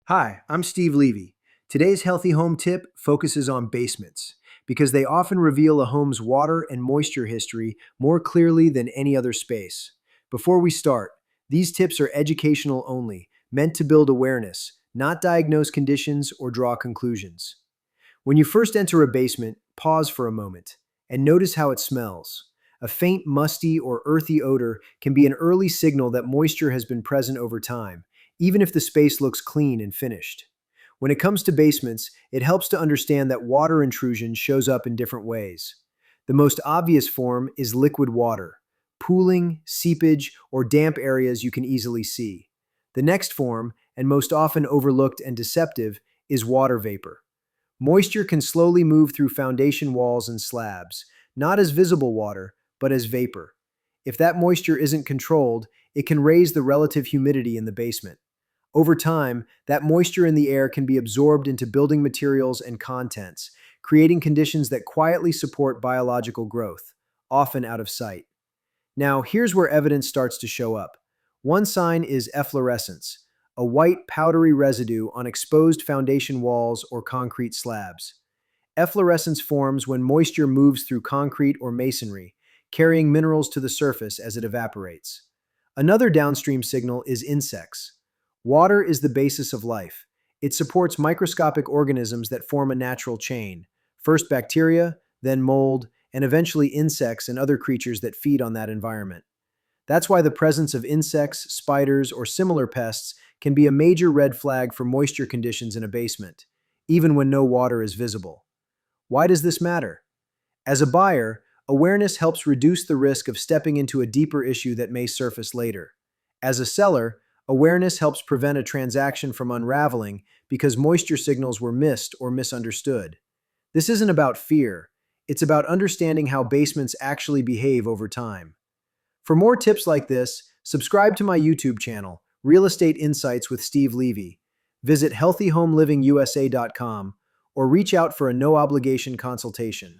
Hi, I'm Steve Levy. Today's healthy home tip focuses on basements because they often reveal a home's water and moisture history more clearly than any other space. Before we start, these tips are educational only, meant to build awareness, not diagnose conditions or draw conclusions. When you first enter a basement, pause for a moment and notice how it smells. A faint musty or earthy odor can be an early signal that moisture has been present over time, even if the space looks clean and finished. When it comes to basements, it helps to understand that water intrusion shows up in different ways. The most obvious form is liquid water, pooling, seepage, or damp areas you can easily see. The next form, and most often overlooked and deceptive, is water vapor. Moisture can slowly move through foundation walls and slabs, not as visible water, but as vapor. If that moisture isn't controlled, it can raise the relative humidity in the basement. Over time, that moisture in the air can be absorbed into building materials and contents, creating conditions that quietly support biological growth, often out of sight. Now, here's where evidence starts to show up. One sign is efflorescence, a white powdery residue on exposed foundation walls or concrete slabs. Efflorescence forms when moisture moves through concrete or masonry, carrying minerals to the surface as it evaporates. Another downstream signal is insects. Water is the basis of life. It supports microscopic organisms that form a natural chain, first bacteria, then mold, and eventually insects and other creatures that feed on that environment. That's why the presence of insects, spiders, or similar pests can be a major red flag for moisture conditions in a basement, even when no water is visible. Why does this matter? As a buyer, awareness helps reduce the risk of stepping into a deeper issue that may surface later. As a seller, awareness helps prevent a transaction from unraveling because moisture signals were missed or misunderstood. This isn't about fear, it's about understanding how basements actually behave over time. For more tips like this, subscribe to my YouTube channel, Real Estate Insights with Steve Levy. Visit healthyhomelivingusa.com or reach out for a no-obligation consultation.